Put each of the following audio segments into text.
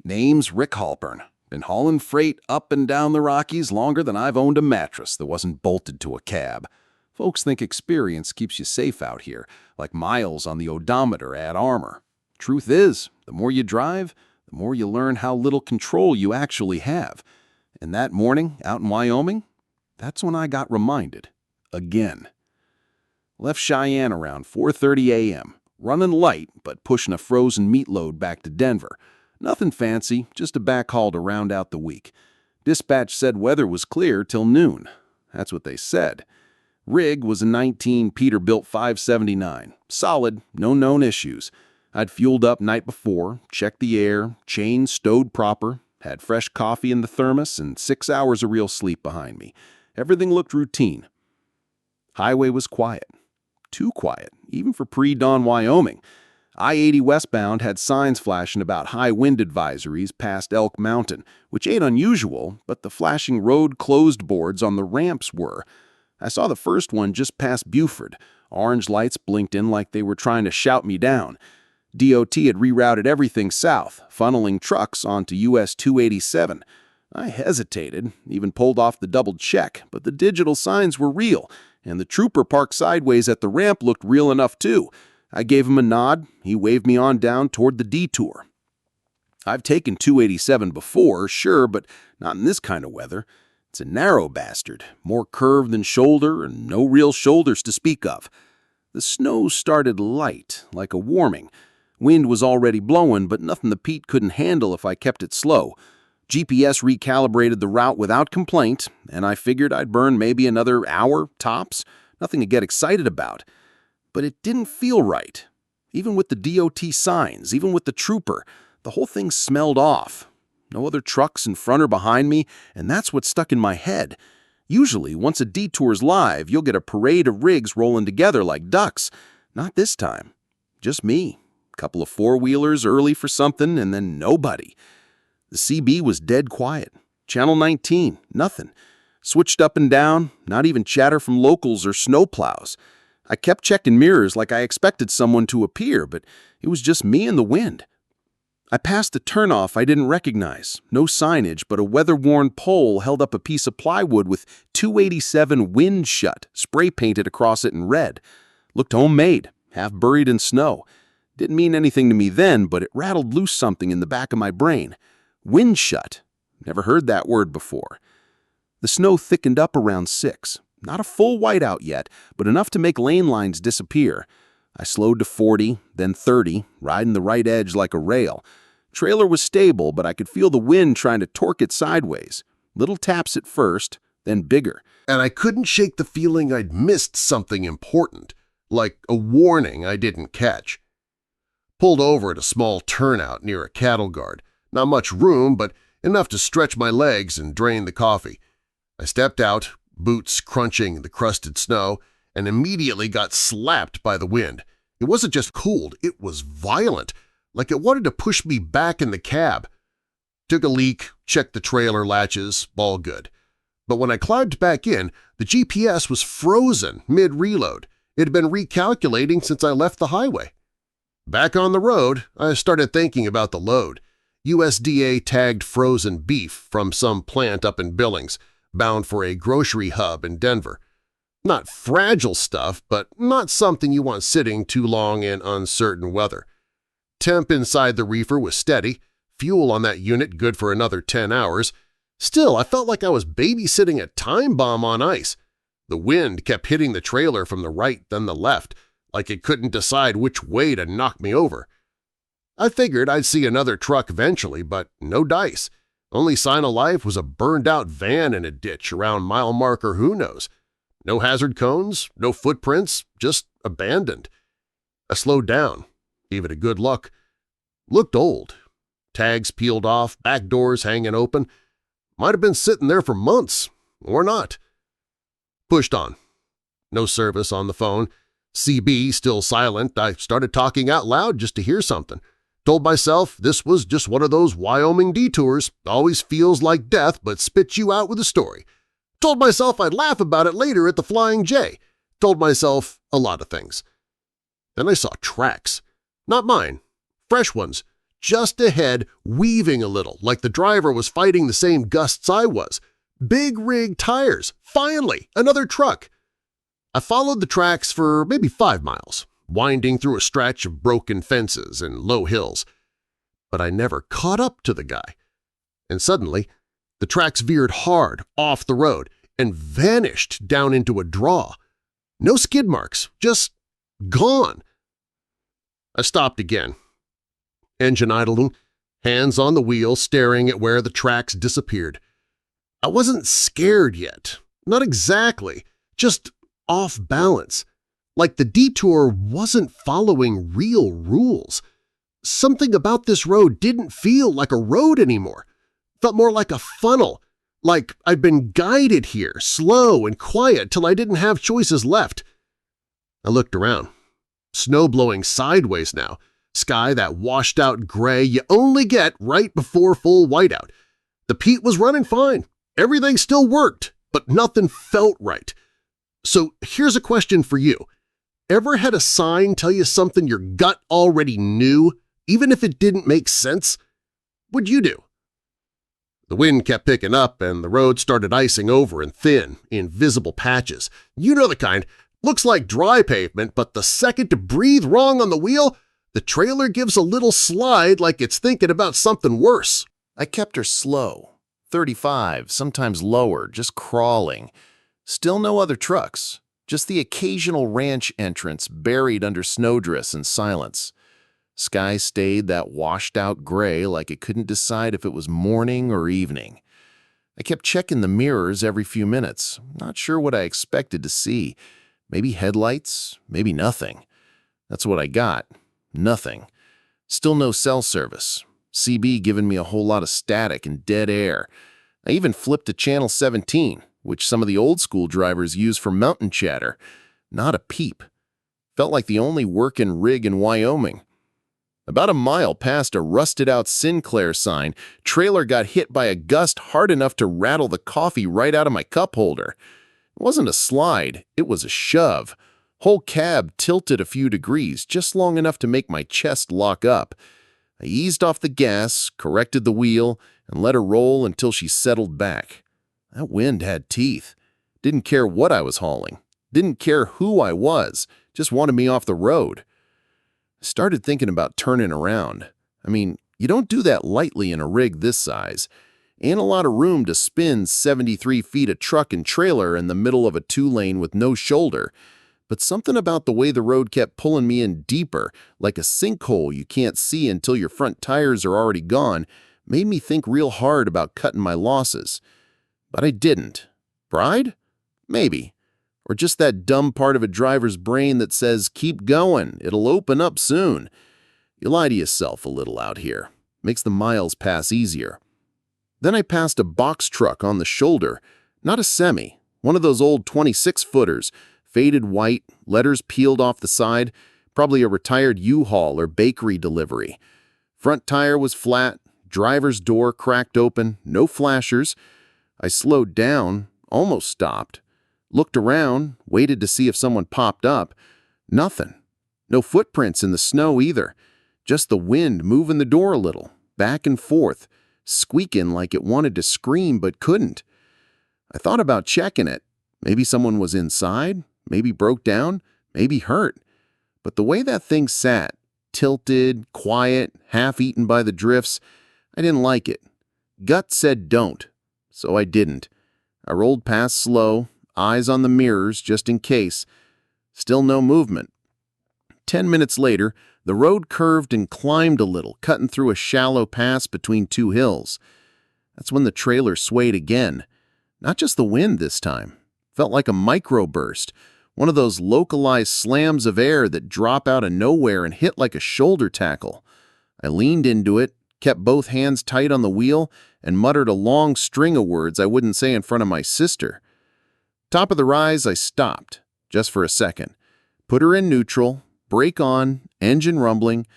Name's Rick Halpern. Been hauling freight up and down the Rockies longer than I've owned a mattress that wasn't bolted to a cab. Folks think experience keeps you safe out here, like miles on the odometer add armor. Truth is, the more you drive, the more you learn how little control you actually have. And that morning, out in Wyoming, that's when I got reminded. Again. Left Cheyenne around 4:30 a.m., running light but pushing a frozen meat load back to Denver. Nothing fancy, just a backhaul to round out the week. Dispatch said weather was clear till noon. That's what they said. Rig was a 19 Peterbilt 579. Solid, no known issues. I'd fueled up night before, checked the air, chain stowed proper, had fresh coffee in the thermos, and 6 hours of real sleep behind me. Everything looked routine. Highway was quiet. Too quiet, even for pre-dawn Wyoming. I-80 westbound had signs flashing about high wind advisories past Elk Mountain, which ain't unusual, but the flashing road closed boards on the ramps were. I saw the first one just past Buford. Orange lights blinked in like they were trying to shout me down. DOT had rerouted everything south, funneling trucks onto US 287. I hesitated, even pulled off the double check, but the digital signs were real, and the trooper parked sideways at the ramp looked real enough too. I gave him a nod. He waved me on down toward the detour. I've taken 287 before, sure, but not in this kind of weather. It's a narrow bastard, more curve than shoulder, and no real shoulders to speak of. The snow started light, like a warming. Wind was already blowing, but nothing the Pete couldn't handle if I kept it slow. GPS recalibrated the route without complaint, and I figured I'd burn maybe another hour, tops. Nothing to get excited about. But it didn't feel right. Even with the DOT signs, even with the trooper, the whole thing smelled off. No other trucks in front or behind me, and that's what stuck in my head. Usually, once a detour's live, you'll get a parade of rigs rolling together like ducks. Not this time. Just me. Couple of four-wheelers early for something, and then nobody. The CB was dead quiet. Channel 19, nothing. Switched up and down, not even chatter from locals or snowplows. I kept checking mirrors like I expected someone to appear, but it was just me and the wind. I passed a turnoff I didn't recognize. No signage, but a weather-worn pole held up a piece of plywood with 287 wind shut spray-painted across it in red. Looked homemade, half buried in snow. Didn't mean anything to me then, but it rattled loose something in the back of my brain. Wind shut. Never heard that word before. The snow thickened up around 6. Not a full whiteout yet, but enough to make lane lines disappear. I slowed to 40, then 30, riding the right edge like a rail. Trailer was stable, but I could feel the wind trying to torque it sideways. Little taps at first, then bigger. And I couldn't shake the feeling I'd missed something important, like a warning I didn't catch. Pulled over at a small turnout near a cattle guard. Not much room, but enough to stretch my legs and drain the coffee. I stepped out, boots crunching the crusted snow, and immediately got slapped by the wind. It wasn't just cold, it was violent, like it wanted to push me back in the cab. Took a leak, checked the trailer latches, all good. But when I climbed back in, the GPS was frozen mid-reload. It had been recalculating since I left the highway. Back on the road, I started thinking about the load. USDA-tagged frozen beef from some plant up in Billings, bound for a grocery hub in Denver. Not fragile stuff, but not something you want sitting too long in uncertain weather. Temp inside the reefer was steady, fuel on that unit good for another 10 hours. Still, I felt like I was babysitting a time bomb on ice. The wind kept hitting the trailer from the right then the left, like it couldn't decide which way to knock me over. I figured I'd see another truck eventually, but no dice. Only sign of life was a burned-out van in a ditch around mile marker who knows. No hazard cones, no footprints, just abandoned. I slowed down, gave it a good look. Looked old. Tags peeled off, back doors hanging open. Might have been sitting there for months, or not. Pushed on. No service on the phone. CB still silent. I started talking out loud just to hear something. Told myself this was just one of those Wyoming detours, always feels like death but spits you out with a story. Told myself I'd laugh about it later at the Flying J. Told myself a lot of things. Then I saw tracks. Not mine. Fresh ones. just ahead, weaving a little, like the driver was fighting the same gusts I was. Big rig tires. Finally, another truck. I followed the tracks for maybe 5 miles, winding through a stretch of broken fences and low hills. But I never caught up to the guy. And suddenly, the tracks veered hard off the road and vanished down into a draw. No skid marks, just gone. I stopped again. Engine idling, hands on the wheel staring at where the tracks disappeared. I wasn't scared yet. Not exactly. Just off balance. Like the detour wasn't following real rules. Something about this road didn't feel like a road anymore. Felt more like a funnel. Like I'd been guided here, slow and quiet till I didn't have choices left. I looked around. Snow blowing sideways now. Sky that washed-out gray you only get right before full whiteout. The peat was running fine. Everything still worked, but nothing felt right. So here's a question for you. Ever had a sign tell you something your gut already knew, even if it didn't make sense? What'd you do? The wind kept picking up and the road started icing over and thin, in visible patches. You know the kind. Looks like dry pavement, but the second to breathe wrong on the wheel, the trailer gives a little slide like it's thinking about something worse. I kept her slow, 35, sometimes lower, just crawling. Still no other trucks, just the occasional ranch entrance buried under snowdrifts and silence. Sky stayed that washed-out gray like it couldn't decide if it was morning or evening. I kept checking the mirrors every few minutes, not sure what I expected to see. Maybe headlights, maybe nothing. That's what I got. Nothing. Still no cell service. CB giving me a whole lot of static and dead air. I even flipped to channel 17, which some of the old-school drivers use for mountain chatter. Not a peep. Felt like the only working rig in Wyoming. About a mile past a rusted-out Sinclair sign, trailer got hit by a gust hard enough to rattle the coffee right out of my cup holder. It wasn't a slide, it was a shove. Whole cab tilted a few degrees, just long enough to make my chest lock up. I eased off the gas, corrected the wheel, and let her roll until she settled back. That wind had teeth. Didn't care what I was hauling. Didn't care who I was. Just wanted me off the road. I started thinking about turning around. I mean, you don't do that lightly in a rig this size. Ain't a lot of room to spin 73 feet of truck and trailer in the middle of a 2-lane with no shoulder. But something about the way the road kept pulling me in deeper, like a sinkhole you can't see until your front tires are already gone, made me think real hard about cutting my losses. But I didn't. Pride? Maybe. Or just that dumb part of a driver's brain that says, keep going, it'll open up soon. You lie to yourself a little out here. Makes the miles pass easier. Then I passed a box truck on the shoulder, not a semi, one of those old 26-footers, faded white, letters peeled off the side, probably a retired U-Haul or bakery delivery. Front tire was flat, driver's door cracked open, no flashers. I slowed down, almost stopped. Looked around, waited to see if someone popped up. Nothing. No footprints in the snow either. Just the wind moving the door a little, back and forth, squeaking like it wanted to scream but couldn't. I thought about checking it. Maybe someone was inside, maybe broke down, maybe hurt. But the way that thing sat, tilted, quiet, half-eaten by the drifts, I didn't like it. Gut said don't, so I didn't. I rolled past slow, eyes on the mirrors just in case. Still no movement. 10 minutes later, the road curved and climbed a little, cutting through a shallow pass between 2 hills. That's when the trailer swayed again. Not just the wind this time. Felt like a microburst, one of those localized slams of air that drop out of nowhere and hit like a shoulder tackle. I leaned into it, kept both hands tight on the wheel, and muttered a long string of words I wouldn't say in front of my sister. Top of the rise, I stopped, just for a second. Put her in neutral, brake on, engine rumbling.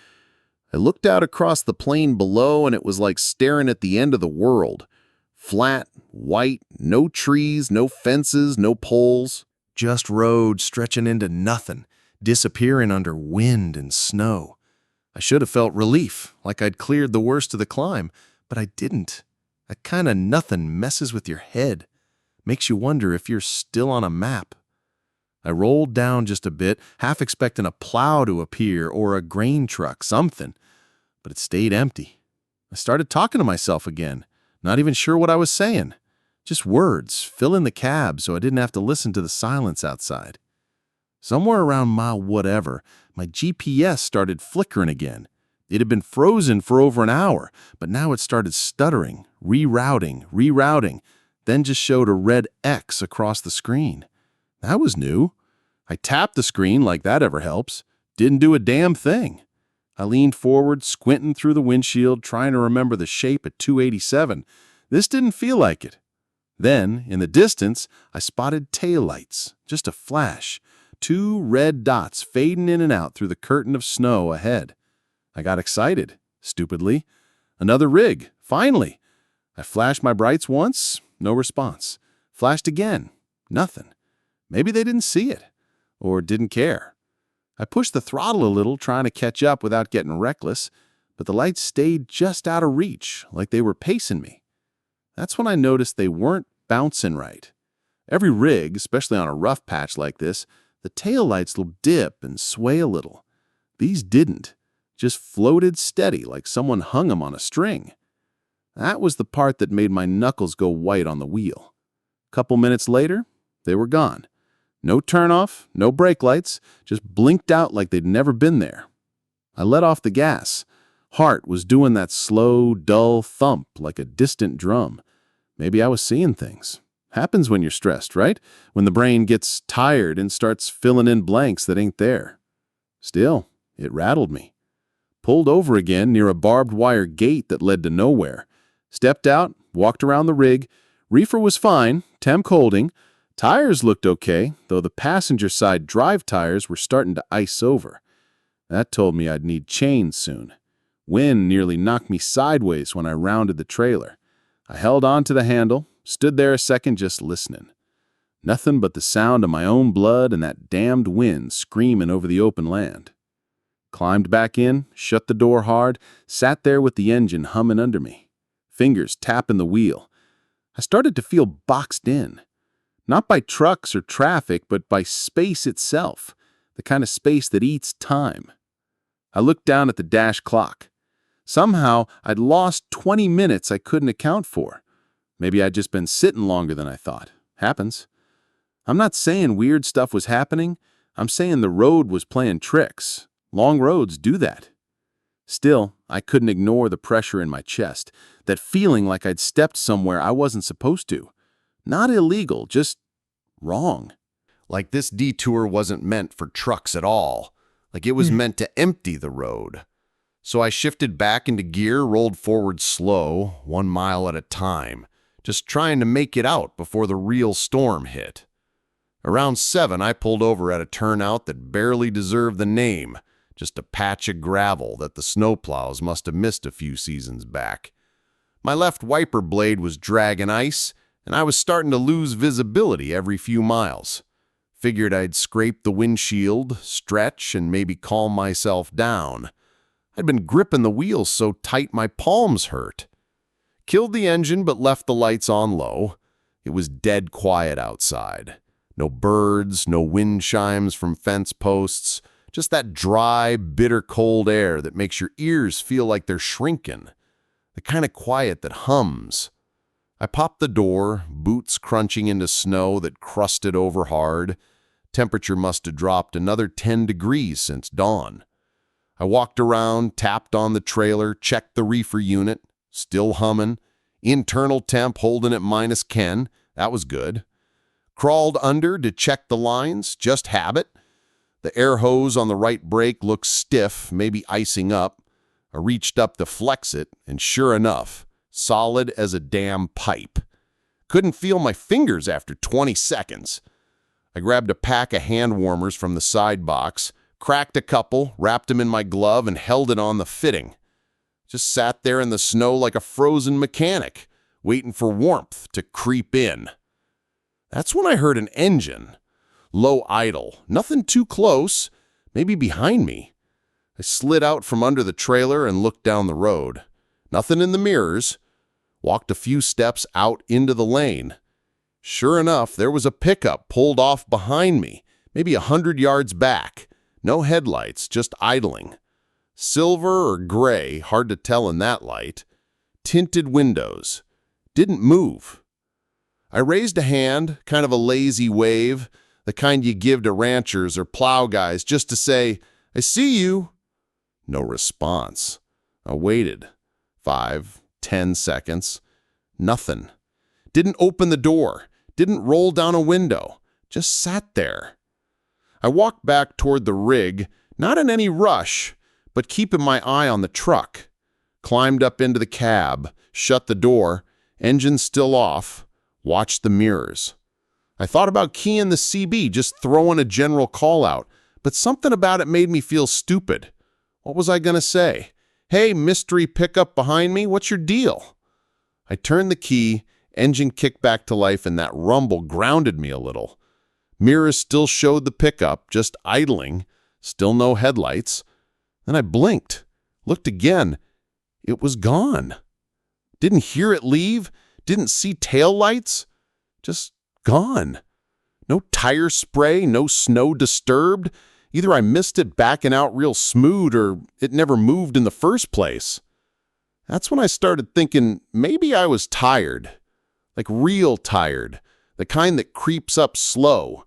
I looked out across the plain below, and it was like staring at the end of the world. Flat, white, no trees, no fences, no poles. Just road stretching into nothing, disappearing under wind and snow. I should have felt relief, like I'd cleared the worst of the climb, but I didn't. That kind of nothing messes with your head. Makes you wonder if you're still on a map. I rolled down just a bit, half expecting a plow to appear or a grain truck, something, but it stayed empty. I started talking to myself again, not even sure what I was saying. Just words, fill in the cab so I didn't have to listen to the silence outside. Somewhere around mile whatever, my GPS started flickering again. It had been frozen for over an hour, but now it started stuttering, rerouting, then just showed a red X across the screen. That was new. I tapped the screen like that ever helps. Didn't do a damn thing. I leaned forward, squinting through the windshield, trying to remember the shape at 287. This didn't feel like it. Then, in the distance, I spotted taillights, just a flash. 2 red dots fading in and out through the curtain of snow ahead. I got excited, stupidly. Another rig, finally. I flashed my brights once, no response. Flashed again, nothing. Maybe they didn't see it, or didn't care. I pushed the throttle a little, trying to catch up without getting reckless, but the lights stayed just out of reach, like they were pacing me. That's when I noticed they weren't bouncing right. Every rig, especially on a rough patch like this, the taillights will dip and sway a little. These didn't, just floated steady like someone hung them on a string. That was the part that made my knuckles go white on the wheel. A couple minutes later, they were gone. No turnoff, no brake lights, just blinked out like they'd never been there. I let off the gas. Heart was doing that slow, dull thump like a distant drum. Maybe I was seeing things. Happens when you're stressed, right? When the brain gets tired and starts filling in blanks that ain't there. Still, it rattled me. Pulled over again near a barbed wire gate that led to nowhere. Stepped out, walked around the rig. Reefer was fine, temp holding. Tires looked okay, though the passenger side drive tires were starting to ice over. That told me I'd need chains soon. Wind nearly knocked me sideways when I rounded the trailer. I held on to the handle, stood there a second just listening. Nothing but the sound of my own blood and that damned wind screaming over the open land. Climbed back in, shut the door hard, sat there with the engine humming under me. Fingers tapping the wheel. I started to feel boxed in. Not by trucks or traffic, but by space itself. The kind of space that eats time. I looked down at the dash clock. Somehow, I'd lost 20 minutes I couldn't account for. Maybe I'd just been sitting longer than I thought. Happens. I'm not saying weird stuff was happening. I'm saying the road was playing tricks. Long roads do that. Still, I couldn't ignore the pressure in my chest, that feeling like I'd stepped somewhere I wasn't supposed to. Not illegal, just wrong. Like this detour wasn't meant for trucks at all. Like it was meant to empty the road. So I shifted back into gear, rolled forward slow, 1 mile at a time, just trying to make it out before the real storm hit. Around 7, I pulled over at a turnout that barely deserved the name, just a patch of gravel that the snowplows must have missed a few seasons back. My left wiper blade was dragging ice, and I was starting to lose visibility every few miles. Figured I'd scrape the windshield, stretch, and maybe calm myself down. I'd been gripping the wheels so tight my palms hurt. Killed the engine but left the lights on low. It was dead quiet outside. No birds, no wind chimes from fence posts, just that dry, bitter cold air that makes your ears feel like they're shrinking. The kind of quiet that hums. I popped the door, boots crunching into snow that crusted over hard. Temperature must have dropped another 10 degrees since dawn. I walked around, tapped on the trailer, checked the reefer unit, still humming. Internal temp holding at -10, that was good. Crawled under to check the lines, just habit. The air hose on the right brake looked stiff, maybe icing up. I reached up to flex it, and sure enough, solid as a damn pipe. Couldn't feel my fingers after 20 seconds. I grabbed a pack of hand warmers from the side box, cracked a couple, wrapped them in my glove, and held it on the fitting. Just sat there in the snow like a frozen mechanic, waiting for warmth to creep in. That's when I heard an engine. Low idle, nothing too close, maybe behind me. I slid out from under the trailer and looked down the road. Nothing in the mirrors. Walked a few steps out into the lane. Sure enough, there was a pickup pulled off behind me, maybe 100 yards back. No headlights, just idling. Silver or gray, hard to tell in that light. Tinted windows. Didn't move. I raised a hand, kind of a lazy wave, the kind you give to ranchers or plow guys just to say, "I see you." No response. I waited. 5, 10 seconds. Nothing. Didn't open the door. Didn't roll down a window. Just sat there. I walked back toward the rig, not in any rush, but keeping my eye on the truck. Climbed up into the cab, shut the door, engine still off, watched the mirrors. I thought about keying the CB, just throwing a general call out, but something about it made me feel stupid. What was I going to say? "Hey, mystery pickup behind me, what's your deal?" I turned the key, engine kicked back to life, and that rumble grounded me a little. Mirrors still showed the pickup, just idling, still no headlights. Then I blinked, looked again. It was gone. Didn't hear it leave, didn't see taillights. Just gone. No tire spray, no snow disturbed. Either I missed it backing out real smooth or it never moved in the first place. That's when I started thinking maybe I was tired. Like real tired. The kind that creeps up slow.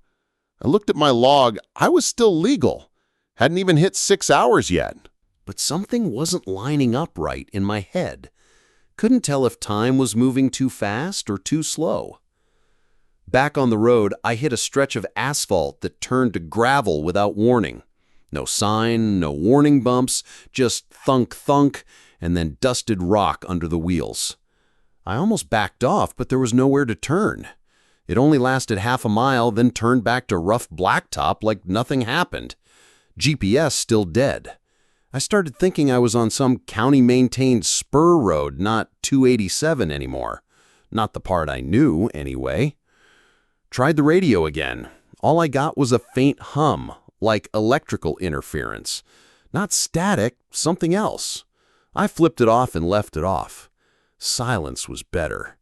I looked at my log. I was still legal. Hadn't even hit 6 hours yet. But something wasn't lining up right in my head. Couldn't tell if time was moving too fast or too slow. Back on the road, I hit a stretch of asphalt that turned to gravel without warning. No sign, no warning bumps, just thunk-thunk, and then dusted rock under the wheels. I almost backed off, but there was nowhere to turn. It only lasted half a mile, then turned back to rough blacktop like nothing happened. GPS still dead. I started thinking I was on some county-maintained spur road, not 287 anymore. Not the part I knew, anyway. Tried the radio again. All I got was a faint hum, like electrical interference. Not static, something else. I flipped it off and left it off. Silence was better.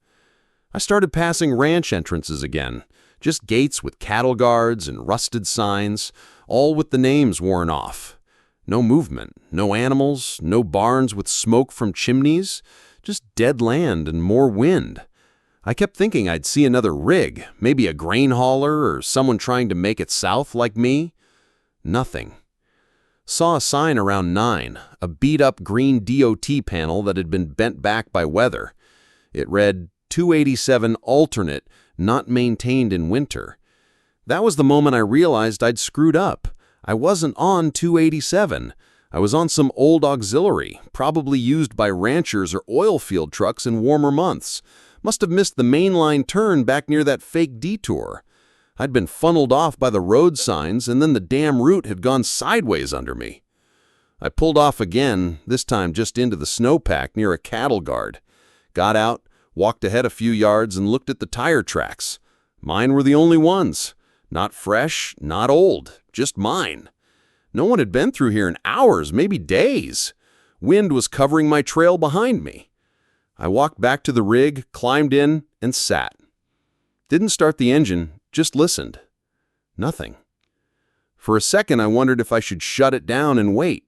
I started passing ranch entrances again. Just gates with cattle guards and rusted signs, all with the names worn off. No movement, no animals, no barns with smoke from chimneys, just dead land and more wind. I kept thinking I'd see another rig, maybe a grain hauler or someone trying to make it south like me. Nothing. Saw a sign around 9, a beat-up green DOT panel that had been bent back by weather. It read, 287 alternate, not maintained in winter. That was the moment I realized I'd screwed up. I wasn't on 287. I was on some old auxiliary, probably used by ranchers or oil field trucks in warmer months. Must have missed the mainline turn back near that fake detour. I'd been funneled off by the road signs, and then the damn route had gone sideways under me. I pulled off again, this time just into the snowpack near a cattle guard. Got out, walked ahead a few yards, and looked at the tire tracks. Mine were the only ones. Not fresh, not old, just mine. No one had been through here in hours, maybe days. Wind was covering my trail behind me. I walked back to the rig, climbed in, and sat. Didn't start the engine, just listened. Nothing. For a second, I wondered if I should shut it down and wait.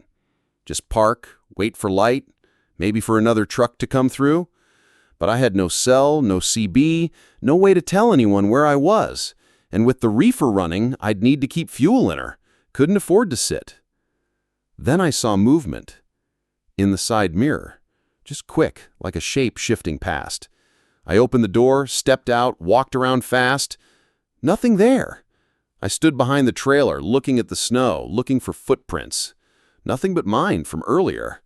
Just park, wait for light, maybe for another truck to come through. But I had no cell, no CB, no way to tell anyone where I was. And with the reefer running, I'd need to keep fuel in her. Couldn't afford to sit. Then I saw movement. In the side mirror. Just quick, like a shape shifting past. I opened the door, stepped out, walked around fast. Nothing there. I stood behind the trailer, looking at the snow, looking for footprints. Nothing but mine from earlier.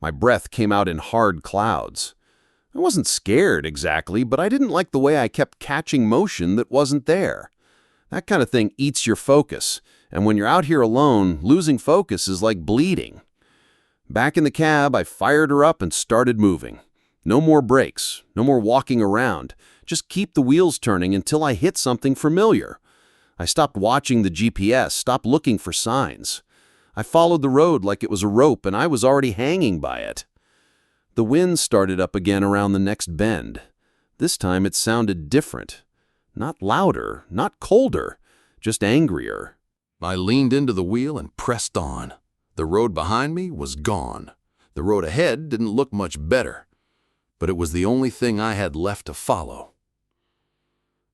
My breath came out in hard clouds. I wasn't scared exactly, but I didn't like the way I kept catching motion that wasn't there. That kind of thing eats your focus, and when you're out here alone, losing focus is like bleeding. Back in the cab, I fired her up and started moving. No more brakes, no more walking around. Just keep the wheels turning until I hit something familiar. I stopped watching the GPS, stopped looking for signs. I followed the road like it was a rope, and I was already hanging by it. The wind started up again around the next bend. This time it sounded different. Not louder, not colder, just angrier. I leaned into the wheel and pressed on. The road behind me was gone. The road ahead didn't look much better, but it was the only thing I had left to follow.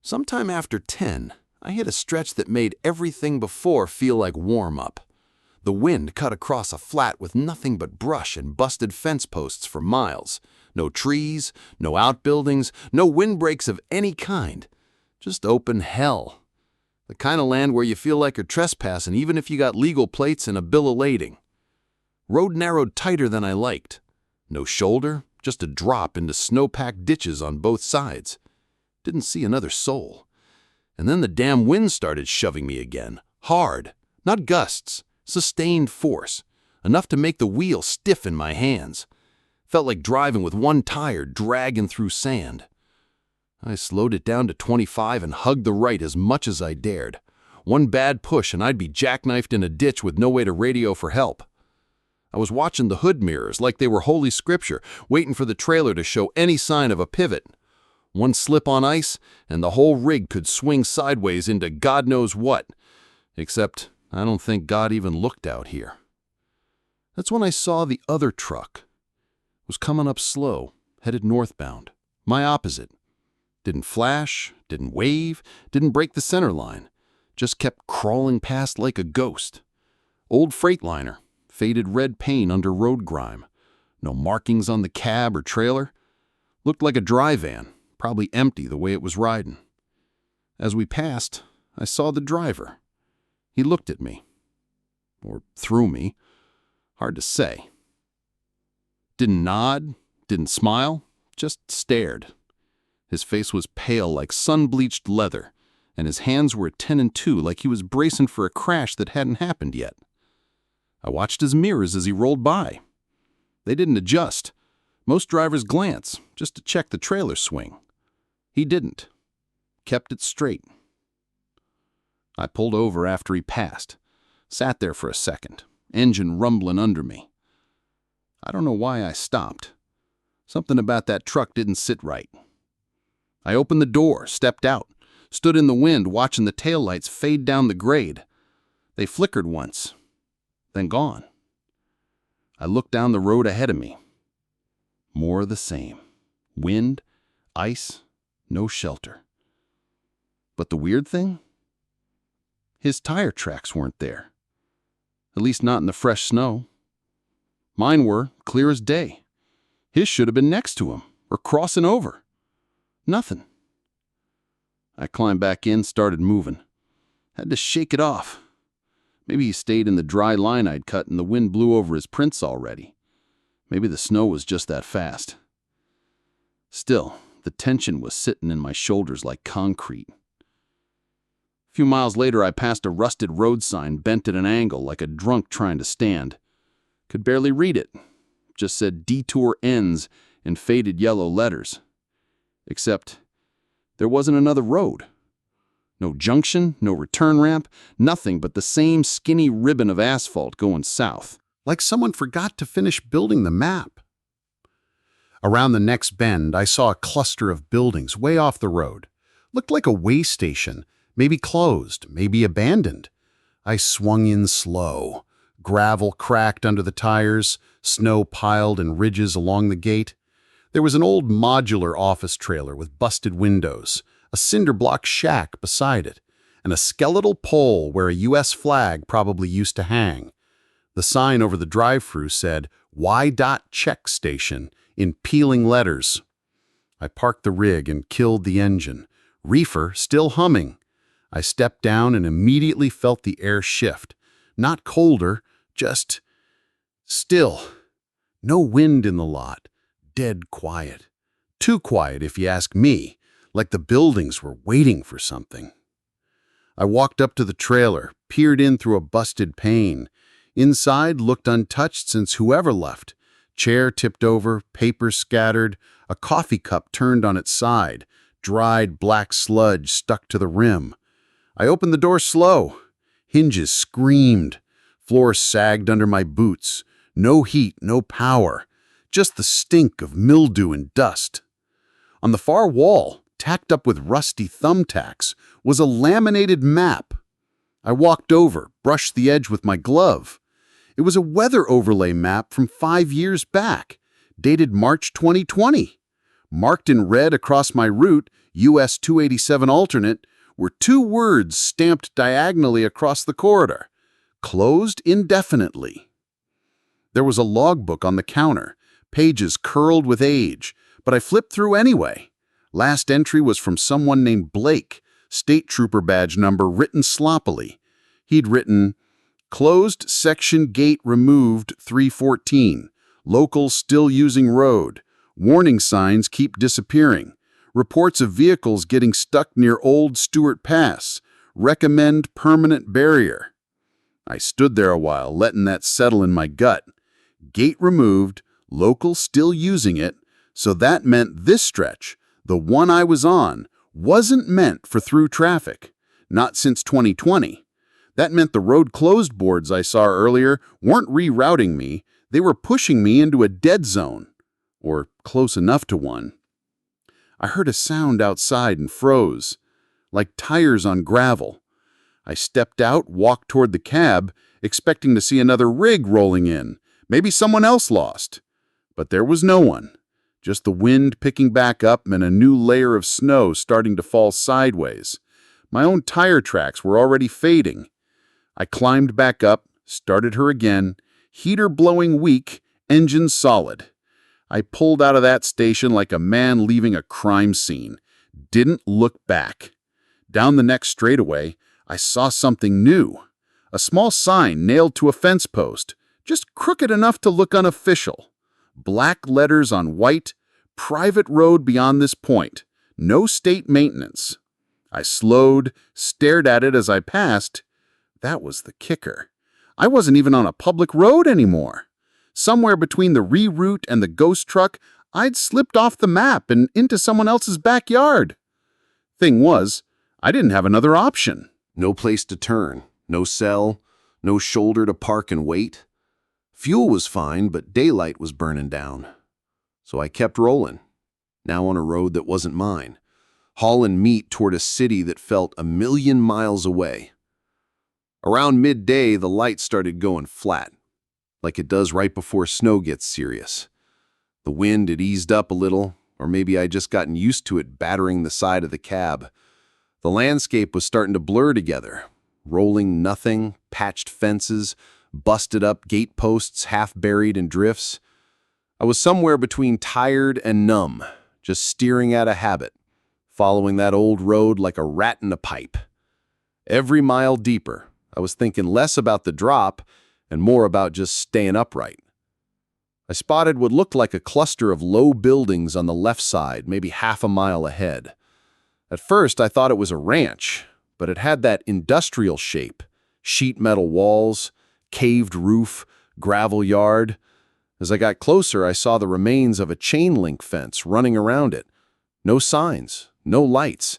Sometime after 10, I hit a stretch that made everything before feel like warm-up. The wind cut across a flat with nothing but brush and busted fence posts for miles. No trees, no outbuildings, no windbreaks of any kind. Just open hell. The kind of land where you feel like you're trespassing even if you got legal plates and a bill of lading. Road narrowed tighter than I liked. No shoulder, just a drop into snow-packed ditches on both sides. Didn't see another soul. And then the damn wind started shoving me again. Hard. Not gusts. Sustained force. Enough to make the wheel stiff in my hands. Felt like driving with one tire dragging through sand. I slowed it down to 25 and hugged the right as much as I dared. One bad push and I'd be jackknifed in a ditch with no way to radio for help. I was watching the hood mirrors like they were holy scripture, waiting for the trailer to show any sign of a pivot. One slip on ice, and the whole rig could swing sideways into God knows what. Except, I don't think God even looked out here. That's when I saw the other truck. It was coming up slow, headed northbound. My opposite. Didn't flash, didn't wave, didn't break the center line. Just kept crawling past like a ghost. Old Freightliner, faded red paint under road grime. No markings on the cab or trailer. Looked like a dry van, probably empty the way it was riding. As we passed, I saw the driver. He looked at me. Or through me. Hard to say. Didn't nod, didn't smile, just stared. His face was pale like sun-bleached leather, and his hands were at 10 and 2 like he was bracing for a crash that hadn't happened yet. I watched his mirrors as he rolled by. They didn't adjust. Most drivers glance, just to check the trailer swing. He didn't. Kept it straight. I pulled over after he passed. Sat there for a second, engine rumbling under me. I don't know why I stopped. Something about that truck didn't sit right. I opened the door, stepped out, stood in the wind watching the taillights fade down the grade. They flickered once, then gone. I looked down the road ahead of me. More of the same. Wind, ice, no shelter. But the weird thing? His tire tracks weren't there. At least not in the fresh snow. Mine were, clear as day. His should have been next to him, or crossing over. Nothing. I climbed back in, started moving. Had to shake it off. Maybe he stayed in the dry line I'd cut and the wind blew over his prints already. Maybe the snow was just that fast. Still, the tension was sitting in my shoulders like concrete. A few miles later, I passed a rusted road sign bent at an angle like a drunk trying to stand. Could barely read it. Just said detour ends in faded yellow letters. Except there wasn't another road. No junction, no return ramp, nothing but the same skinny ribbon of asphalt going south. Like someone forgot to finish building the map. Around the next bend, I saw a cluster of buildings way off the road. Looked like a way station, maybe closed, maybe abandoned. I swung in slow. Gravel cracked under the tires, snow piled in ridges along the gate. There was an old modular office trailer with busted windows, a cinder block shack beside it, and a skeletal pole where a U.S. flag probably used to hang. The sign over the drive-thru said, Y. Check Station, in peeling letters. I parked the rig and killed the engine. Reefer still humming. I stepped down and immediately felt the air shift. Not colder, just still. No wind in the lot. Dead quiet. Too quiet if you ask me, like the buildings were waiting for something. I walked up to the trailer, peered in through a busted pane. Inside looked untouched since whoever left. Chair tipped over, papers scattered, a coffee cup turned on its side, dried black sludge stuck to the rim. I opened the door slow. Hinges screamed. Floor sagged under my boots. No heat, no power. Just the stink of mildew and dust. On the far wall, tacked up with rusty thumbtacks, was a laminated map. I walked over, brushed the edge with my glove. It was a weather overlay map from 5 years back, dated March 2020. Marked in red across my route, US 287 alternate, were 2 words stamped diagonally across the corridor: closed indefinitely. There was a logbook on the counter, pages curled with age, but I flipped through anyway. Last entry was from someone named Blake, state trooper badge number written sloppily. He'd written, "Closed section gate removed 314. Locals still using road. Warning signs keep disappearing. Reports of vehicles getting stuck near Old Stewart Pass. Recommend permanent barrier." I stood there a while, letting that settle in my gut. Gate removed, locals still using it, so that meant this stretch, the one I was on, wasn't meant for through traffic. Not since 2020. That meant the road closed boards I saw earlier weren't rerouting me, they were pushing me into a dead zone. Or close enough to one. I heard a sound outside and froze, like tires on gravel. I stepped out, walked toward the cab, expecting to see another rig rolling in, maybe someone else lost. But there was no one, just the wind picking back up and a new layer of snow starting to fall sideways. My own tire tracks were already fading. I climbed back up, started her again, heater blowing weak, engine solid. I pulled out of that station like a man leaving a crime scene. Didn't look back. Down the next straightaway, I saw something new. A small sign nailed to a fence post, just crooked enough to look unofficial. Black letters on white, private road beyond this point. No state maintenance. I slowed, stared at it as I passed. That was the kicker. I wasn't even on a public road anymore. Somewhere between the reroute and the ghost truck, I'd slipped off the map and into someone else's backyard. Thing was, I didn't have another option. No place to turn, no cell, no shoulder to park and wait. Fuel was fine, but daylight was burning down. So I kept rolling, now on a road that wasn't mine, hauling meat toward a city that felt 1,000,000 miles away. Around midday, the light started going flat, like it does right before snow gets serious. The wind had eased up a little, or maybe I'd just gotten used to it battering the side of the cab. The landscape was starting to blur together. Rolling nothing, patched fences, busted up gate posts half buried in drifts. I was somewhere between tired and numb, just steering out of habit, following that old road like a rat in a pipe. Every mile deeper, I was thinking less about the drop and more about just staying upright. I spotted what looked like a cluster of low buildings on the left side, maybe half a mile ahead. At first, I thought it was a ranch, but it had that industrial shape: sheet metal walls, caved roof, gravel yard. As I got closer, I saw the remains of a chain link fence running around it. No signs, no lights,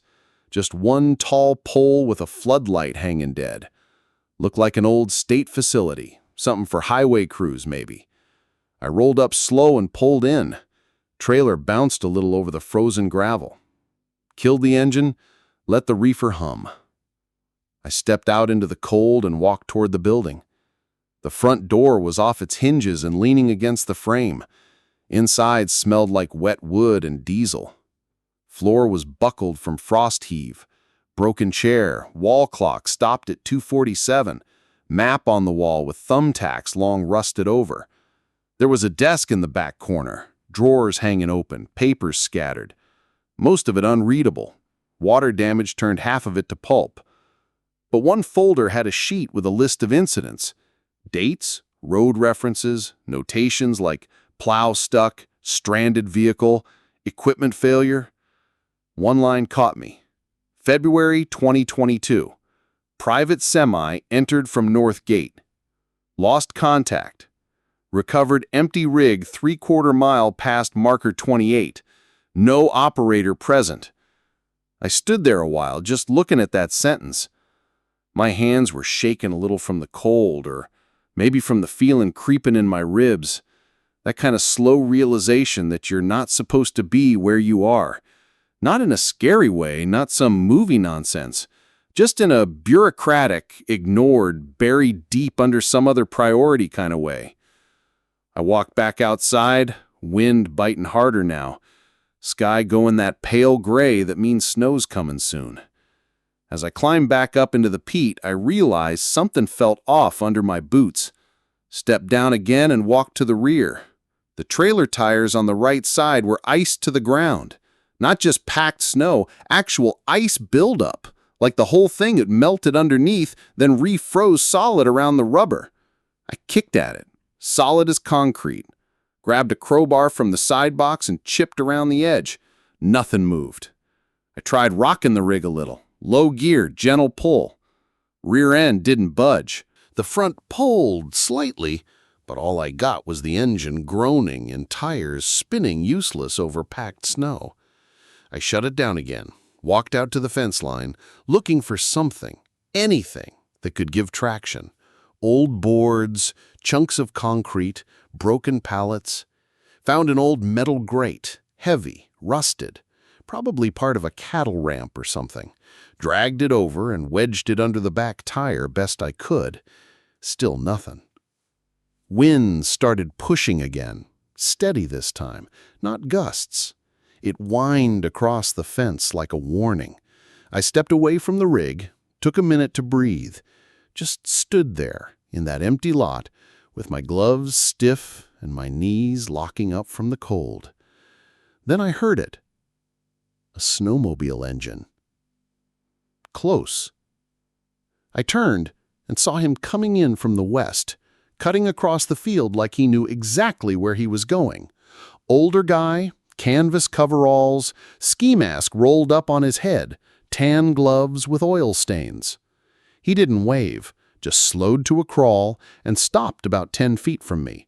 just one tall pole with a floodlight hanging dead. Looked like an old state facility, something for highway crews maybe. I rolled up slow and pulled in. Trailer bounced a little over the frozen gravel. Killed the engine, let the reefer hum. I stepped out into the cold and walked toward the building. The front door was off its hinges and leaning against the frame. Inside smelled like wet wood and diesel. Floor was buckled from frost heave. Broken chair, wall clock stopped at 2:47. Map on the wall with thumbtacks long rusted over. There was a desk in the back corner, drawers hanging open, papers scattered. Most of it unreadable. Water damage turned half of it to pulp. But one folder had a sheet with a list of incidents. Dates, road references, notations like plow stuck, stranded vehicle, equipment failure. One line caught me. February 2022. Private semi entered from North Gate. Lost contact. Recovered empty rig 3/4 mile past marker 28. No operator present. I stood there a while just looking at that sentence. My hands were shaking a little from the cold, or Maybe from the feeling creeping in my ribs. That kind of slow realization that you're not supposed to be where you are. Not in a scary way, not some movie nonsense. Just in a bureaucratic, ignored, buried deep under some other priority kind of way. I walked back outside, wind biting harder now. Sky going that pale gray that means snow's coming soon. As I climbed back up into the peat, I realized something felt off under my boots. Stepped down again and walked to the rear. The trailer tires on the right side were iced to the ground. Not just packed snow, actual ice buildup. Like the whole thing had melted underneath, then refroze solid around the rubber. I kicked at it, solid as concrete. Grabbed a crowbar from the side box and chipped around the edge. Nothing moved. I tried rocking the rig a little. Low gear, gentle pull. Rear end didn't budge. The front pulled slightly, but all I got was the engine groaning and tires spinning useless over packed snow. I shut it down again, walked out to the fence line, looking for something, anything, that could give traction. Old boards, chunks of concrete, broken pallets. Found an old metal grate, heavy, rusted, probably part of a cattle ramp or something. Dragged it over and wedged it under the back tire best I could. Still nothing. Wind started pushing again, steady this time, not gusts. It whined across the fence like a warning. I stepped away from the rig, took a minute to breathe, just stood there in that empty lot with my gloves stiff and my knees locking up from the cold. Then I heard it. A snowmobile engine. Close. I turned and saw him coming in from the west, cutting across the field like he knew exactly where he was going. Older guy, canvas coveralls, ski mask rolled up on his head, tan gloves with oil stains. He didn't wave, just slowed to a crawl and stopped about 10 feet from me.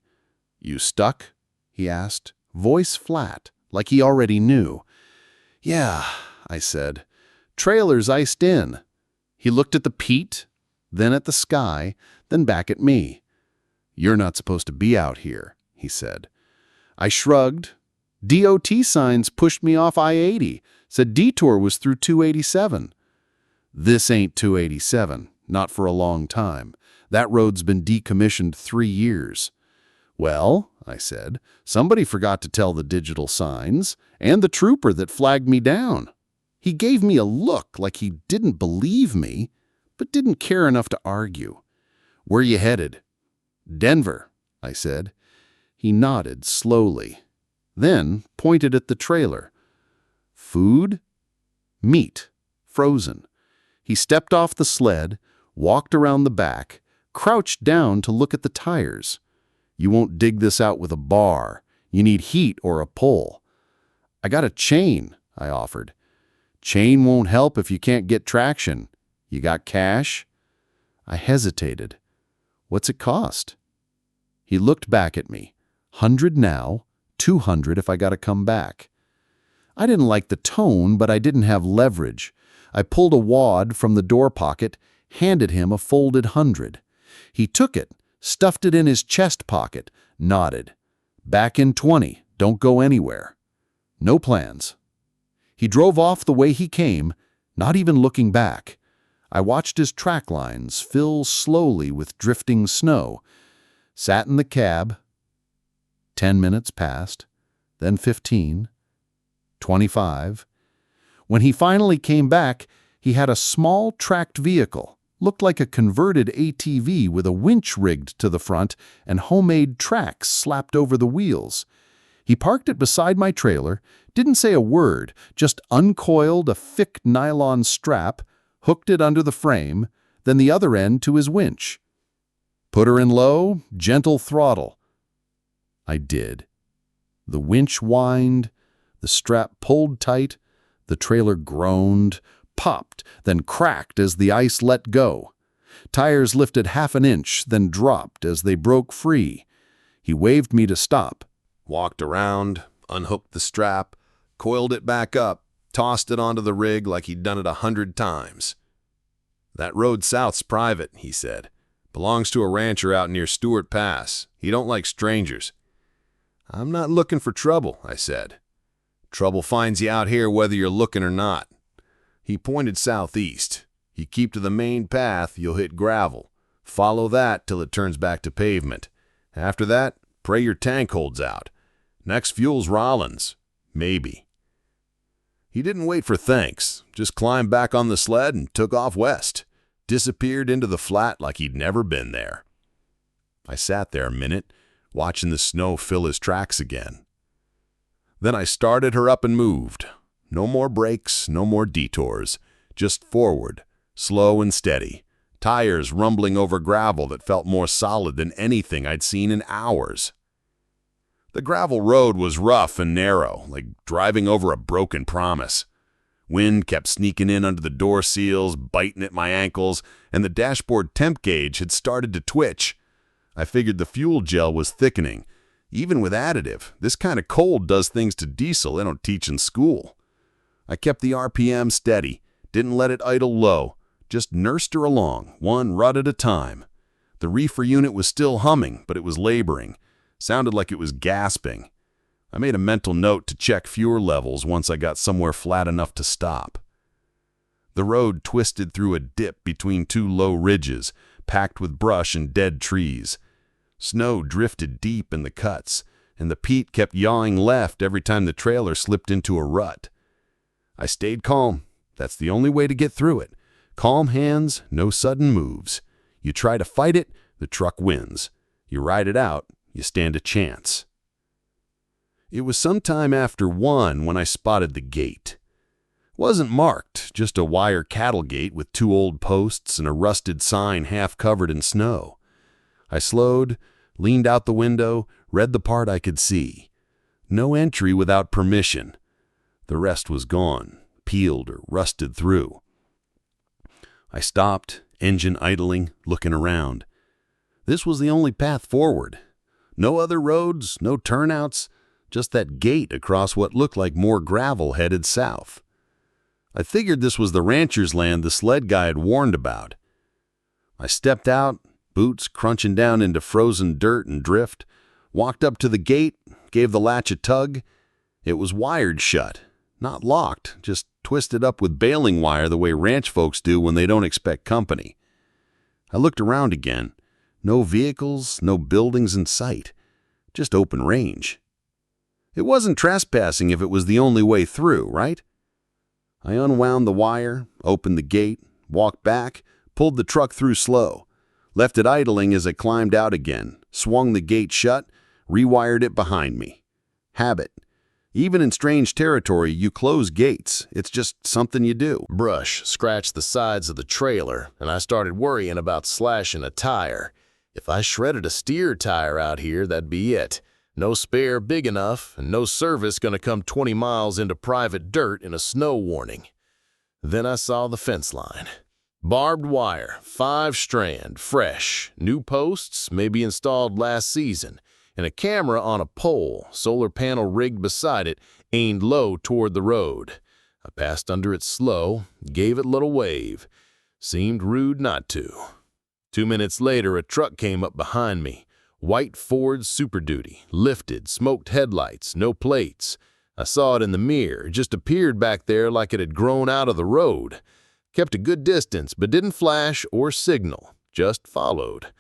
"You stuck?" he asked, voice flat, like he already knew. "Yeah," I said. "Trailer's iced in." He looked at the peat, then at the sky, then back at me. "You're not supposed to be out here," he said. I shrugged. DOT signs pushed me off I-80, said detour was through 287. "This ain't 287, not for a long time. That road's been decommissioned 3 years. "Well," I said, "somebody forgot to tell the digital signs, and the trooper that flagged me down." He gave me a look like he didn't believe me, but didn't care enough to argue. "Where you headed?" "Denver," I said. He nodded slowly, then pointed at the trailer. "Food?" "Meat, frozen." He stepped off the sled, walked around the back, crouched down to look at the tires. "You won't dig this out with a bar. You need heat or a pull." "I got a chain," I offered. "Chain won't help if you can't get traction. You got cash?" I hesitated. "What's it cost?" He looked back at me. 100 now, 200 if I gotta come back. I didn't like the tone, but I didn't have leverage. I pulled a wad from the door pocket, handed him a folded 100. He took it, stuffed it in his chest pocket, nodded. "Back in 20, don't go anywhere." No plans. He drove off the way he came, not even looking back. I watched his track lines fill slowly with drifting snow, sat in the cab. 10 minutes passed, then 15, 25. When he finally came back, he had a small tracked vehicle, looked like a converted ATV with a winch rigged to the front and homemade tracks slapped over the wheels. He parked it beside my trailer, didn't say a word, just uncoiled a thick nylon strap, hooked it under the frame, then the other end to his winch. "Put her in low, gentle throttle." I did. The winch whined, the strap pulled tight, the trailer groaned, popped, then cracked as the ice let go. Tires lifted half an inch, then dropped as they broke free. He waved me to stop. Walked around, unhooked the strap, coiled it back up, tossed it onto the rig like he'd done it 100 times. "That road south's private," he said, Belongs to a rancher out near Stewart Pass. He don't like strangers." "I'm not looking for trouble," I said. "Trouble finds you out here whether you're looking or not." He pointed southeast. "You keep to the main path, you'll hit gravel. Follow that till it turns back to pavement. After that, pray your tank holds out. Next fuel's Rollins. Maybe." He didn't wait for thanks, just climbed back on the sled and took off west. Disappeared into the flat like he'd never been there. I sat there a minute, watching the snow fill his tracks again. Then I started her up and moved. No more breaks, no more detours. Just forward, slow and steady. Tires rumbling over gravel that felt more solid than anything I'd seen in hours. The gravel road was rough and narrow, like driving over a broken promise. Wind kept sneaking in under the door seals, biting at my ankles, and the dashboard temp gauge had started to twitch. I figured the fuel gel was thickening. Even with additive, this kind of cold does things to diesel they don't teach in school. I kept the RPM steady, didn't let it idle low, just nursed her along, one rut at a time. The reefer unit was still humming, but it was laboring. Sounded like it was gasping. I made a mental note to check fuel levels once I got somewhere flat enough to stop. The road twisted through a dip between two low ridges, packed with brush and dead trees. Snow drifted deep in the cuts, and the peat kept yawing left every time the trailer slipped into a rut. I stayed calm. That's the only way to get through it. Calm hands, no sudden moves. You try to fight it, the truck wins. You ride it out, you stand a chance. It was sometime after 1 when I spotted the gate. Wasn't marked, just a wire cattle gate with 2 old posts and a rusted sign half covered in snow. I slowed, leaned out the window, read the part I could see. No entry without permission. The rest was gone, peeled or rusted through. I stopped, engine idling, looking around. This was the only path forward. No other roads, no turnouts, just that gate across what looked like more gravel headed south. I figured this was the rancher's land the sled guy had warned about. I stepped out, boots crunching down into frozen dirt and drift, walked up to the gate, gave the latch a tug. It was wired shut, not locked, just twisted up with baling wire the way ranch folks do when they don't expect company. I looked around again. No vehicles, no buildings in sight, just open range. It wasn't trespassing if it was the only way through, right? I unwound the wire, opened the gate, walked back, pulled the truck through slow, left it idling as I climbed out again, swung the gate shut, rewired it behind me. Habit. Even in strange territory, you close gates. It's just something you do. Brush scratched the sides of the trailer, and I started worrying about slashing a tire. If I shredded a steer tire out here, that'd be it. No spare big enough, and no service gonna come 20 miles into private dirt in a snow warning. Then I saw the fence line. Barbed wire, 5-strand, fresh, new posts, maybe installed last season, and a camera on a pole, solar panel rigged beside it, aimed low toward the road. I passed under it slow, gave it a little wave. Seemed rude not to. 2 minutes later, a truck came up behind me. White Ford Super Duty, lifted, smoked headlights, no plates. I saw it in the mirror, it just appeared back there like it had grown out of the road. Kept a good distance, but didn't flash or signal, just followed.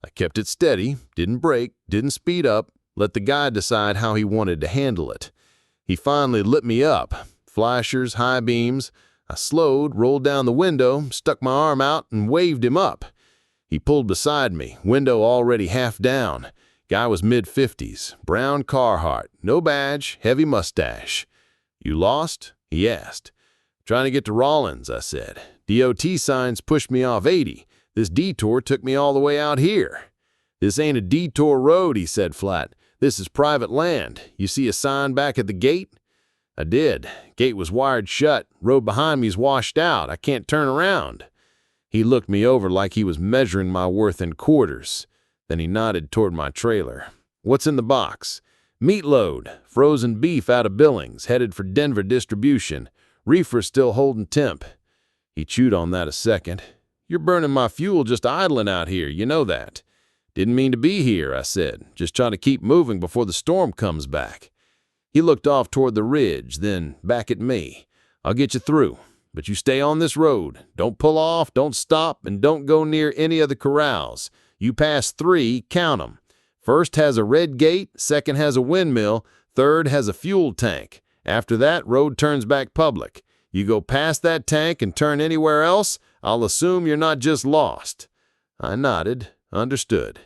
I kept it steady, didn't brake, didn't speed up, let the guy decide how he wanted to handle it. He finally lit me up, flashers, high beams. I slowed, rolled down the window, stuck my arm out, and waved him up. He pulled beside me, window already half down. Guy was mid-50s, brown Carhartt, no badge, heavy mustache. "You lost?" he asked. "Trying to get to Rollins," I said. "DOT signs pushed me off 80. This detour took me all the way out here." "This ain't a detour road," he said flat. "This is private land. You see a sign back at the gate?" I did. Gate was wired shut. Road behind me's washed out. I can't turn around. He looked me over like he was measuring my worth in quarters. Then he nodded toward my trailer. "What's in the box?" "Meat load. Frozen beef out of Billings, headed for Denver distribution. Reefer still holding temp." He chewed on that a second. "You're burning my fuel just idling out here, you know that." "Didn't mean to be here," I said. "Just trying to keep moving before the storm comes back." He looked off toward the ridge, then back at me. "I'll get you through, but you stay on this road. Don't pull off, don't stop, and don't go near any of the corrals. You pass 3, count 'em. First has a red gate, second has a windmill, third has a fuel tank. After that, road turns back public. You go past that tank and turn anywhere else, I'll assume you're not just lost." I nodded, understood.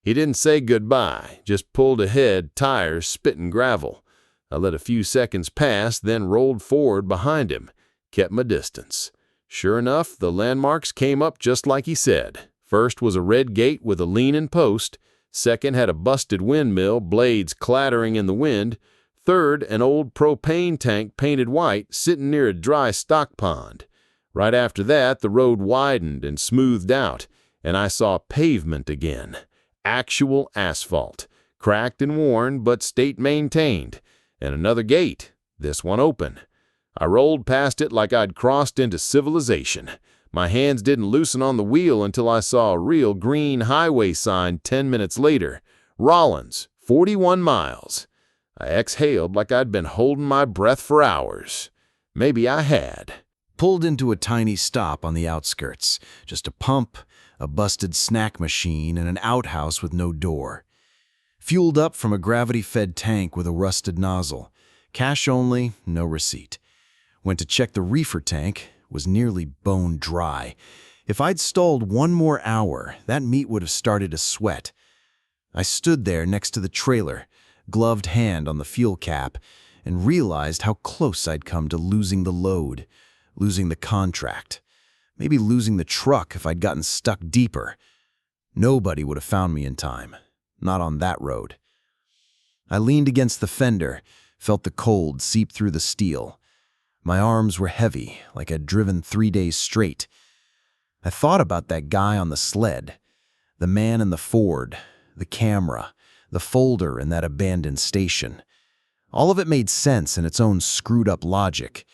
He didn't say goodbye, just pulled ahead, tires spitting gravel. I let a few seconds pass, then rolled forward behind him, kept my distance. Sure enough, the landmarks came up just like he said. First was a red gate with a leaning post. Second had a busted windmill, blades clattering in the wind. Third, an old propane tank painted white, sitting near a dry stock pond. Right after that, the road widened and smoothed out, and I saw pavement again. Actual asphalt, cracked and worn, but state maintained. And another gate, this one open. I rolled past it like I'd crossed into civilization. My hands didn't loosen on the wheel until I saw a real green highway sign 10 minutes later. Rollins, 41 miles. I exhaled like I'd been holding my breath for hours. Maybe I had. Pulled into a tiny stop on the outskirts. Just a pump, a busted snack machine, and an outhouse with no door. Fueled up from a gravity-fed tank with a rusted nozzle. Cash only, no receipt. Went to check the reefer tank, was nearly bone dry. If I'd stalled one more hour, that meat would have started to sweat. I stood there next to the trailer, gloved hand on the fuel cap, and realized how close I'd come to losing the load, losing the contract, maybe losing the truck if I'd gotten stuck deeper. Nobody would have found me in time, not on that road. I leaned against the fender, felt the cold seep through the steel. My arms were heavy, like I'd driven 3 days straight. I thought about that guy on the sled, the man in the Ford, the camera, the folder in that abandoned station. All of it made sense in its own screwed-up logic.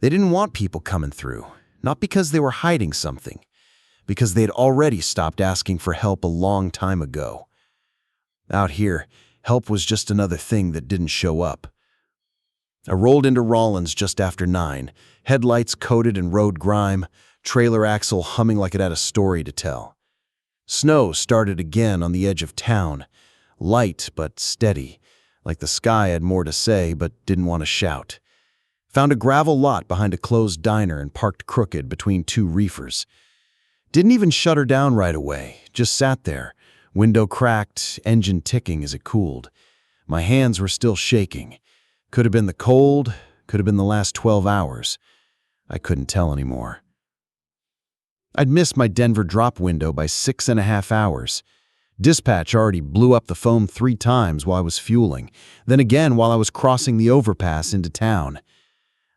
They didn't want people coming through, not because they were hiding something, because they'd already stopped asking for help a long time ago. Out here, help was just another thing that didn't show up. I rolled into Rollins just after 9, headlights coated in road grime, trailer axle humming like it had a story to tell. Snow started again on the edge of town, light but steady, like the sky had more to say but didn't want to shout. Found a gravel lot behind a closed diner and parked crooked between 2 reefers. Didn't even shut her down right away, just sat there, window cracked, engine ticking as it cooled. My hands were still shaking. Could have been the cold, could have been the last 12 hours. I couldn't tell anymore. I'd missed my Denver drop window by 6.5 hours. Dispatch already blew up the phone 3 times while I was fueling, then again while I was crossing the overpass into town.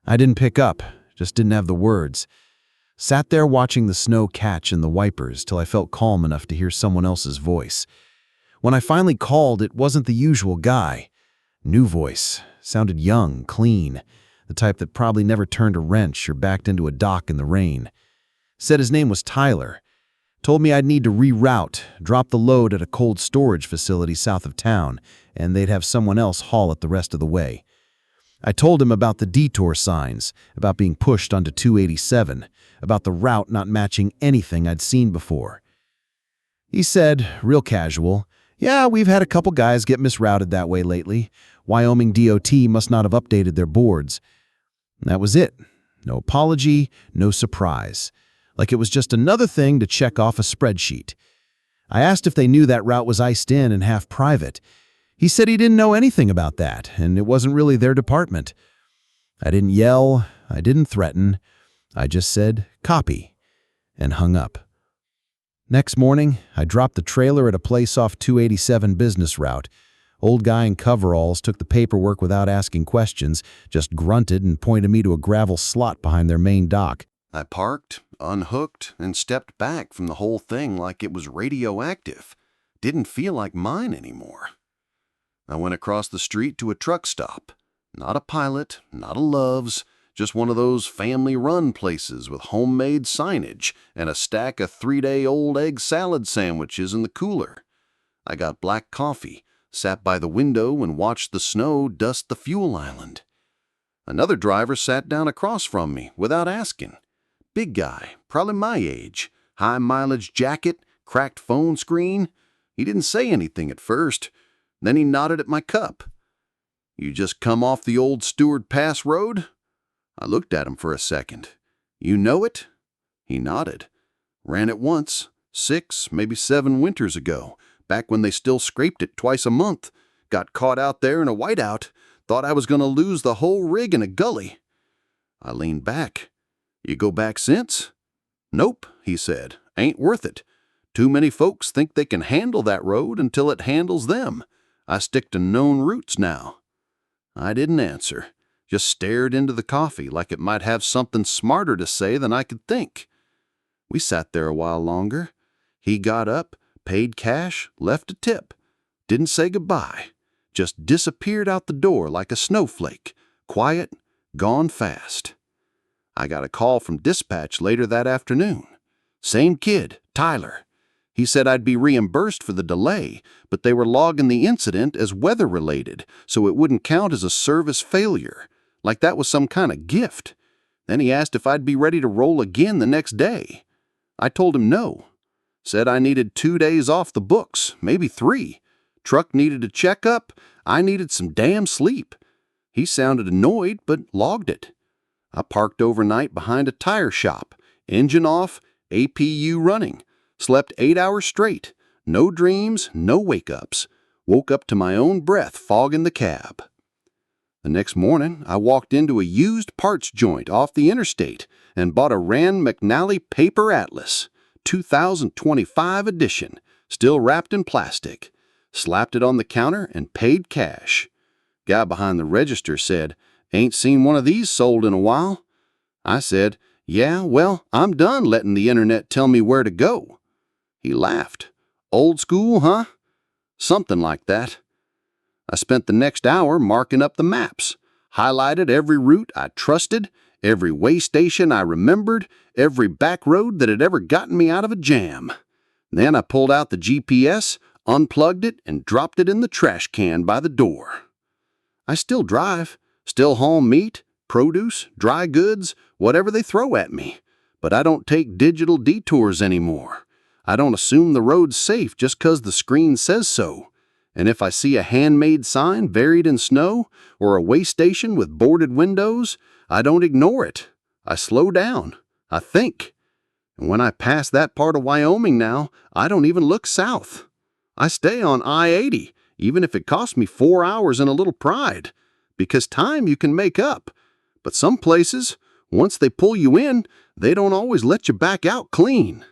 I didn't pick up, just didn't have the words. Sat there watching the snow catch in the wipers till I felt calm enough to hear someone else's voice. When I finally called, it wasn't the usual guy. New voice, sounded young, clean, the type that probably never turned a wrench or backed into a dock in the rain. Said his name was Tyler. Told me I'd need to reroute, drop the load at a cold storage facility south of town, and they'd have someone else haul it the rest of the way. I told him about the detour signs, about being pushed onto 287, about the route not matching anything I'd seen before. He said, real casual, "Yeah, we've had a couple guys get misrouted that way lately. Wyoming DOT must not have updated their boards." And that was it. No apology, no surprise. Like it was just another thing to check off a spreadsheet. I asked if they knew that route was iced in and half private. He said he didn't know anything about that, and it wasn't really their department. I didn't yell, I didn't threaten. I just said, "Copy," and hung up. Next morning, I dropped the trailer at a place off 287 business route. Old guy in coveralls took the paperwork without asking questions, just grunted and pointed me to a gravel slot behind their main dock. I parked, unhooked, and stepped back from the whole thing like it was radioactive. Didn't feel like mine anymore. I went across the street to a truck stop. Not a Pilot, not a Love's, Just one of those family-run places with homemade signage and a stack of 3-day-old egg salad sandwiches in the cooler. I got black coffee, sat by the window and watched the snow dust the fuel island. Another driver sat down across from me without asking. Big guy, probably my age, high-mileage jacket, cracked phone screen. He didn't say anything at first. Then he nodded at my cup. "You just come off the old Stewart Pass Road?" I looked at him for a second. "You know it?" He nodded. "Ran it once, 6, maybe 7 winters ago, back when they still scraped it twice a month. Got caught out there in a whiteout. Thought I was going to lose the whole rig in a gully." I leaned back. "You go back since?" "Nope," he said. "Ain't worth it. Too many folks think they can handle that road until it handles them. I stick to known routes now." I didn't answer, just stared into the coffee like it might have something smarter to say than I could think. We sat there a while longer. He got up, paid cash, left a tip. Didn't say goodbye. Just disappeared out the door like a snowflake, quiet, gone fast. I got a call from dispatch later that afternoon. Same kid, Tyler. He said I'd be reimbursed for the delay, but they were logging the incident as weather-related, so it wouldn't count as a service failure, like that was some kind of gift. Then he asked if I'd be ready to roll again the next day. I told him no. Said I needed 2 days off the books, maybe 3. Truck needed a checkup. I needed some damn sleep. He sounded annoyed, but logged it. I parked overnight behind a tire shop, engine off, APU running. Slept 8 hours straight. No dreams, no wake-ups. Woke up to my own breath fogging the cab. The next morning, I walked into a used parts joint off the interstate and bought a Rand McNally paper atlas, 2025 edition, still wrapped in plastic. Slapped it on the counter and paid cash. Guy behind the register said, "Ain't seen one of these sold in a while." I said, "Yeah, well, I'm done letting the internet tell me where to go." He laughed. "Old school, huh?" "Something like that." I spent the next hour marking up the maps, highlighted every route I trusted, every way station I remembered, every back road that had ever gotten me out of a jam. Then I pulled out the GPS, unplugged it, and dropped it in the trash can by the door. I still drive, still haul meat, produce, dry goods, whatever they throw at me, but I don't take digital detours anymore. I don't assume the road's safe just 'cause the screen says so. And if I see a handmade sign buried in snow or a way station with boarded windows, I don't ignore it. I slow down. I think. And when I pass that part of Wyoming now, I don't even look south. I stay on I-80, even if it costs me 4 hours and a little pride, because time you can make up. But some places, once they pull you in, they don't always let you back out clean.